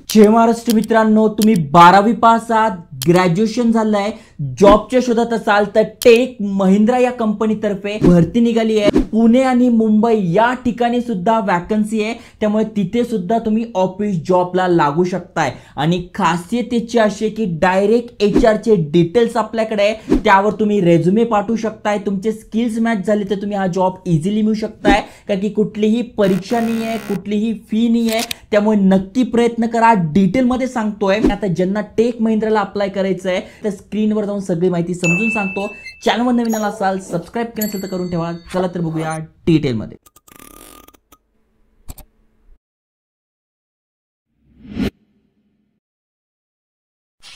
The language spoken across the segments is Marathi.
जय महाराष्ट्र मित्रांनो, तुम्ही 12वी पास आहात, ग्रॅज्युएशन झालंय, जॉबच्या शोधात असाल तर टेक महिंद्रा या कंपनीतर्फे भरती निघाली आहे। पुणे आणि मुंबई या ठिकाणी सुद्धा वॅकन्सी आहे, त्यामुळे तिथे सुद्धा तुम्ही ऑफिस जॉबला लागू शकताय। आणि खासियत त्याची अशी आहे की डायरेक्ट एचआर चे डिटेल्स आपल्याकडे आहे, त्यावर तुम्ही रेझ्युमे पाठवू शकताय। तुमचे स्किल्स मॅच झाले तर तुम्ही हा जॉब इझिली मिळू शकताय, कारण की कुठलीही परीक्षा नाही आहे, कुठलीही फी नाही आहे, त्यामुळे नक्की प्रयत्न करा। डिटेल मध्ये सांगतोय। आता ज्यांना टेक महिंद्राला अप्लाय करायचं आहे तर स्क्रीनवर जाऊन सगळी माहिती समजून सांगतो। चॅनलवर नवीन असाल सबस्क्राइब केलं असेल तर करून ठेवा। चला तर बघूया डिटेल मध्ये।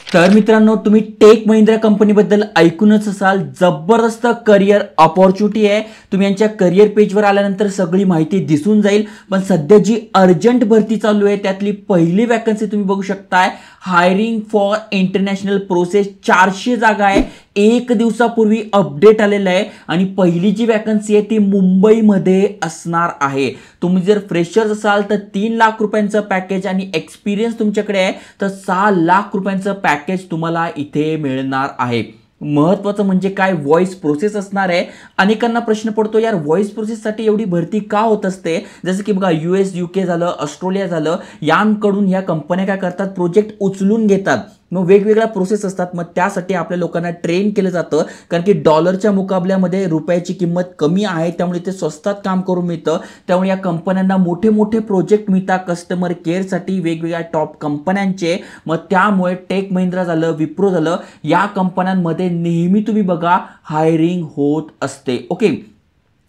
तर मित्रांनो, तुम्ही टेक महिंद्रा कंपनीबद्दल ऐकूनच असाल, जबरदस्त करियर अपॉर्च्युनिटी आहे। तुम्ही यांच्या करियर पेजवर आल्यानंतर सगळी माहिती दिसून जाईल। पण सध्या जी अर्जंट भरती चालू आहे त्यातली पहिली वॅकन्सी तुम्ही बघू शकताय, हायरिंग फॉर इंटरनॅशनल प्रोसेस 400 जागा आहे। एक दिवसापूर्वी अपडेट आलेला आहे आणि पहिली जी वॅकन्सी आहे ती मुंबईमध्ये असणार आहे। तुम्ही जर फ्रेशर्स असाल तर 3 लाख रुपयांचं पॅकेज आणि एक्सपिरियन्स तुमच्याकडे आहे तर 6 लाख रुपयांचं पॅकेज तुम्हाला इथे मिळणार आहे। महत्त्वाचं म्हणजे काय, व्हॉइस प्रोसेस असणार आहे। अनेकांना प्रश्न पडतो, यार व्हॉइस प्रोसेससाठी एवढी भरती का होत असते? जसं की बघा, US UK झालं, ऑस्ट्रेलिया झालं, यांकडून ह्या कंपन्या काय करतात, प्रोजेक्ट उचलून घेतात। मग वेगवेगळ्या प्रोसेस असतात, मग त्यासाठी आपल्या लोकांना ट्रेन केलं जातं, कारण की डॉलरच्या मुकाबल्यामध्ये रुपयाची किंमत कमी आहे, त्यामुळे ते स्वस्तात काम करून मिळतं। त्यामुळे या कंपन्यांना मोठे मोठे प्रोजेक्ट मिळतात कस्टमर केअरसाठी वेगवेगळ्या टॉप कंपन्यांचे। मग त्यामुळे टेक महिंद्रा झालं, विप्रो झालं, या कंपन्यांमध्ये नेहमी तुम्ही बघा हायरिंग होत असते। ओके,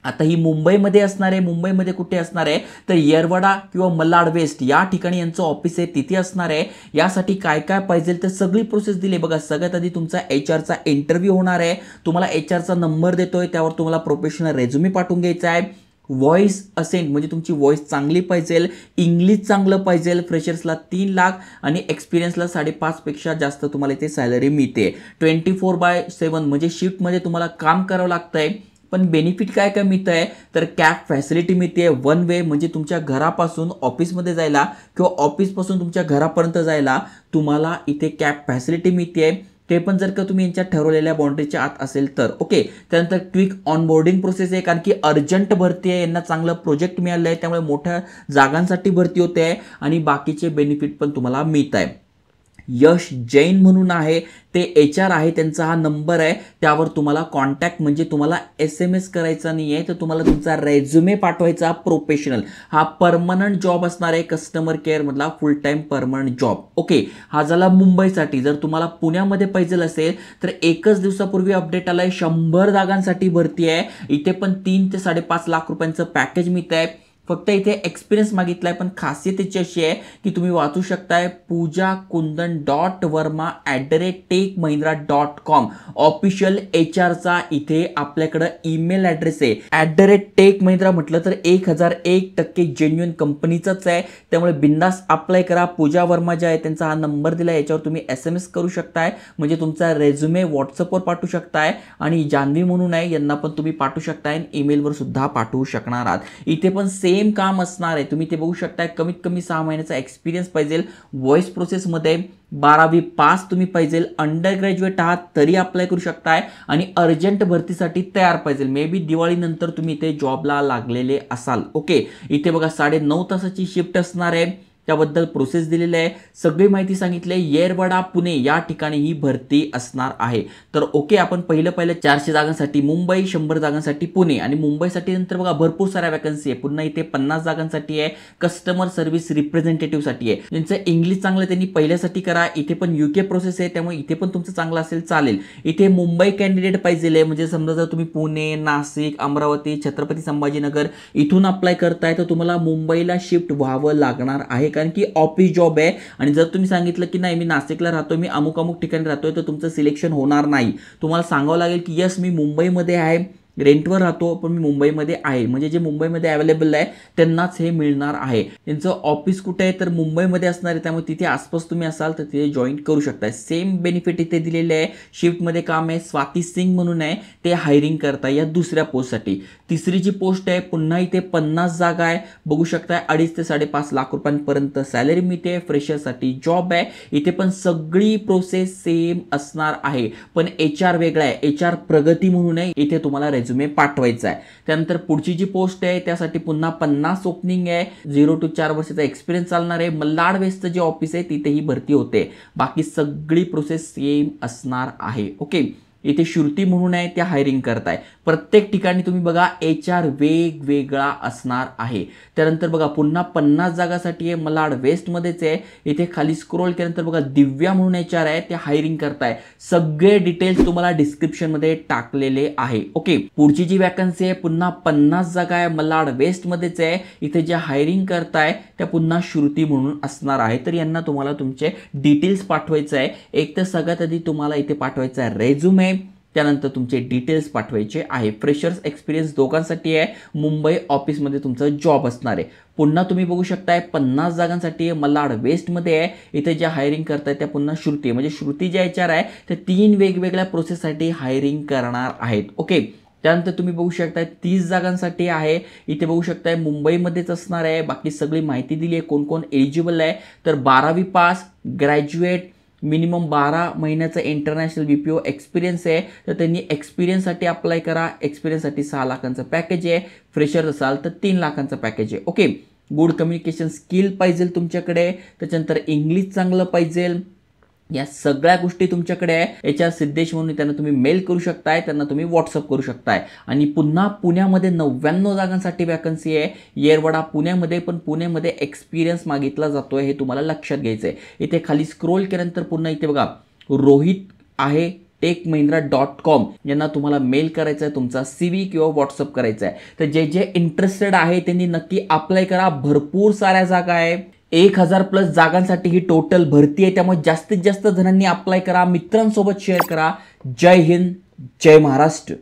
आता ही मुंबईमध्ये असणार आहे। मुंबईमध्ये कुठे असणार आहे तर येरवडा किंवा मलाड वेस्ट या ठिकाणी यांचं ऑफिस आहे, तिथे असणार आहे। यासाठी काय काय पाहिजे तर सगळी प्रोसेस दिली बघा। सगळ्यात आधी तुमचा एचआरचा इंटरव्ह्यू होणार आहे। तुम्हाला एचआरचा नंबर देतोय, त्यावर तुम्हाला प्रोफेशनल रेझ्युमे पाठवून घ्यायचा आहे। व्हॉइस असेंट म्हणजे तुमची व्हॉइस चांगली पाहिजे, इंग्लिश चांगलं पाहिजे। फ्रेशर्सला 3 लाख आणि एक्सपिरियन्सला 5.5 पेक्षा जास्त तुम्हाला इथे सॅलरी मिळते। 24/7 म्हणजे शिफ्टमध्ये तुम्हाला काम करावं लागतंय। पण बेनिफिट काय काय मिळत आहे तर कॅब फॅसिलिटी मिळते, 1 वे म्हणजे तुमच्या घरापासून ऑफिसमध्ये जायला किंवा ऑफिसपासून तुमच्या घरापर्यंत जायला तुम्हाला इथे कॅब फॅसिलिटी मिळते। ते पण जर का तुम्ही यांच्या ठरवलेल्या बाउंड्रीच्या आत असेल तर। ओके, त्यानंतर क्विक ऑनबोर्डिंग प्रोसेस आहे, कारण की अर्जंट भरती आहे, यांना चांगलं प्रोजेक्ट मिळालं आहे, त्यामुळे मोठ्या जागांसाठी भरती होते आहे आणि बाकीचे बेनिफिट पण तुम्हाला मिळत आहे। यश जैन म्हणून आहे, ते एचआर आहे, त्यांचा हा नंबर आहे, त्यावर तुम्हाला कॉन्टॅक्ट म्हणजे तुम्हाला SMS करायचा नाही आहे, तर तुम्हाला तुमचा रेझ्युमे पाठवायचा। प्रोफेशनल हा परमनंट जॉब असणार आहे, कस्टमर केअर मधला फुल टाइम परमनंट जॉब। ओके, हा झाला मुंबईसाठी। जर तुम्हाला पुण्यामध्ये पाहिजे असेल तर एकच दिवसापूर्वी अपडेट आलाय, 100 जागांसाठी भरती आहे। इथे पण 3 ते 5.5 लाख रुपयांचं पॅकेज मिळत आहे। फक्त इथे एक्सपिरियन्स मागितलाय, पण खासियत त्याची अशी आहे की तुम्ही वाचू शकताय poojakundan.verma@techmahindra.com ऑफिशियल एचआरचा इथे आपल्याकडे ईमेल ॲड्रेस आहे। @techmahindra म्हटलं तर 1001% जेन्युइन कंपनीचाच आहे, त्यामुळे बिंदास अप्लाय करा। पूजा वर्मा जे आहे त्यांचा हा नंबर दिला, याच्यावर तुम्ही SMS करू शकताय, म्हणजे तुमचा रेझ्युमे व्हॉट्सअपवर पाठवू शकताय। आणि जान्हवी म्हणून आहे, यांना पण तुम्ही पाठवू शकताय, ईमेलवर सुद्धा पाठवू शकणार आहात। इथे पण सेम काम असणार आहे, तुम्ही ते बघू शकताय। कमीत कमी 6 महिन्याचा एक्सपिरियन्स पाहिजे, व्हॉइस प्रोसेसमध्ये 12वी पास तुम्ही पाहिजे, अंडर ग्रॅज्युएट आहात तरी अप्लाय करू शकताय आणि अर्जंट भरतीसाठी तयार पाहिजे। मे बी दिवाळीनंतर तुम्ही इथे जॉबला लागलेले असाल। ओके, इथे बघा 9.5 तासाची शिफ्ट असणार आहे, त्याबद्दल प्रोसेस दिलेली आहे, सगळी माहिती सांगितली। येरवडा पुणे या ठिकाणी ही भरती असणार आहे। तर ओके, आपण पहिलं 400 जागांसाठी मुंबई, 100 जागांसाठी पुणे आणि मुंबईसाठी नंतर बघा भरपूर साऱ्या वॅकन्सी आहे। पुन्हा इथे 50 जागांसाठी आहे, कस्टमर सर्व्हिस रिप्रेझेंटेटिव्ह साठी आहे। ज्यांचं इंग्लिश चांगलं त्यांनी पहिल्यासाठी करा। इथे पण UK प्रोसेस आहे, त्यामुळे इथे पण तुमचं चांगलं असेल चालेल। इथे मुंबई कॅन्डिडेट पाहिजे, म्हणजे समजा जर तुम्ही पुणे, नाशिक, अमरावती, छत्रपती संभाजीनगर इथून अप्लाय करताय तर तुम्हाला मुंबईला शिफ्ट व्हावं लागणार आहे, कारण की ऑफिस जॉब आहे। आणि जर तुम्ही सांगितलं की नाही मी नाशिकला राहतोय, मी अमुक ठिकाणी राहतोय, तर तुमचं सिलेक्शन होणार नाही। तुम्हाला सांगावं लागेल की यस मी मुंबईमध्ये आहे रेंटवर राहतो पण मी मुंबईमध्ये आहे, म्हणजे जे मुंबईमध्ये अवेलेबल आहे त्यांनाच हे मिळणार आहे. त्यांचं ऑफिस कुठे आहे तर मुंबईमध्ये असणार आहे, त्यामुळे तिथे आसपास तुम्ही असाल तर तिथे जॉईन करू शकता. सेम बेनिफिट इथे दिलेले आहे. शिफ्टमध्ये काम आहे. स्वाती सिंग म्हणून आहे, ते हायरिंग करताय या दुसऱ्या पोस्टसाठी. तिसरी जी पोस्ट आहे पुन्हा इथे 50 जागा आहे. बघू शकताय 2.5 ते 5.5 लाख रुपयांपर्यंत सॅलरी मिळते. फ्रेशरसाठी जॉब आहे. इथे पण सगळी प्रोसेस सेम असणार आहे, पण HR वेगळा आहे. HR प्रगती म्हणून आहे, इथे तुम्हाला रेझ्युमे पाठवायचा आहे. त्यानंतर पुढची जी पोस्ट आहे त्यासाठी पुन्हा 50 ओपनिंग आहे. 0 to 4 वर्षाचा एक्सपिरियन्स चालणार आहे. मल्हार वेस्टचं जे ऑफिस आहे तिथेही भरती होते. बाकी सगळी प्रोसेस सेम असणार आहे. ओके, इथे श्रुती म्हणून आहे, त्या हायरिंग करताय. प्रत्येक ठिकाणी तुम्ही बघा HR वेगवेगळा असणार आहे. त्यानंतर बघा पुन्हा 50 जागासाठी आहे, मलाड वेस्टमध्येच आहे. इथे खाली स्क्रोल केल्यानंतर बघा दिव्या म्हणून HR आहे, ते हायरिंग करताय. सगळे डिटेल्स तुम्हाला डिस्क्रिप्शनमध्ये टाकलेले आहे. ओके, पुढची जी वॅकन्सी आहे पुन्हा 50 जागा आहे, मलाड वेस्टमध्येच आहे. इथे जे हायरिंग करताय त्या पुन्हा श्रुती म्हणून असणार आहे. तर यांना तुम्हाला तुमचे डिटेल्स पाठवायचं आहे. एक तर सगळ्यात आधी तुम्हाला इथे पाठवायचा आहे रेझ्युमे, त्यानंतर तुमचे डिटेल्स पाठवायचे आहे. फ्रेशर्स एक्सपिरियन्स दोघांसाठी आहे. मुंबई ऑफिसमध्ये तुमचा जॉब असणार आहे. पुन्हा तुम्ही बघू शकताय 50 जागांसाठी मलाड वेस्टमध्ये आहे. इथे ज्या हायरिंग करताय त्या पुन्हा श्रुती, म्हणजे श्रुती जे HR आहे ते 3 वेगवेगळ्या प्रोसेससाठी हायरिंग करणार आहेत. ओके, त्यानंतर तुम्ही बघू शकताय 30 जागांसाठी आहे. इथे बघू शकताय मुंबईमध्येच असणार आहे. बाकी सगळी माहिती दिली आहे कोण कोण एलिजिबल आहे. तर 12वी पास, ग्रॅज्युएट, मिनिमम 12 महिन्याचा इंटरनॅशनल BPO एक्सपिरियन्स आहे. तर त्यांनी एक्सपिरियन्ससाठी अप्लाय करा. एक्सपिरियन्ससाठी 6 लाखांचं पॅकेज आहे. फ्रेशर असाल तर 3 लाखांचं पॅकेज आहे. ओके, गुड कम्युनिकेशन स्किल पाहिजे तुमच्याकडे. त्याच्यानंतर इंग्लिश चांगलं पाहिजे. या सगळ्या गोष्टी तुमच्याकडे आहे. HR सिद्धेश म्हणून त्यांना तुम्ही मेल करू शकताय, त्यांना तुम्ही व्हॉट्सअप करू शकताय. आणि पुन्हा पुण्यामध्ये 99 जागांसाठी वॅकन्सी आहे. येरवडा पुण्यामध्ये, पण पुण्यामध्ये एक्सपिरियन्स मागितला जातोय, हे तुम्हाला लक्षात घ्यायचं आहे. इथे खाली स्क्रोल केल्यानंतर पुन्हा इथे बघा रोहित आहे techmahindra.com, यांना तुम्हाला मेल करायचा आहे, तुमचा CV किंवा व्हॉट्सअप करायचा आहे. तर जे जे इंटरेस्टेड आहे त्यांनी नक्की अप्लाय करा. भरपूर साऱ्या जागा आहे. 1000+ जागांसाठी ही टोटल भरती आहे. त्यामुळे जास्तीत जास्त जणांनी अप्लाय करा, मित्रांसोबत शेअर करा. जय हिंद, जय महाराष्ट्र.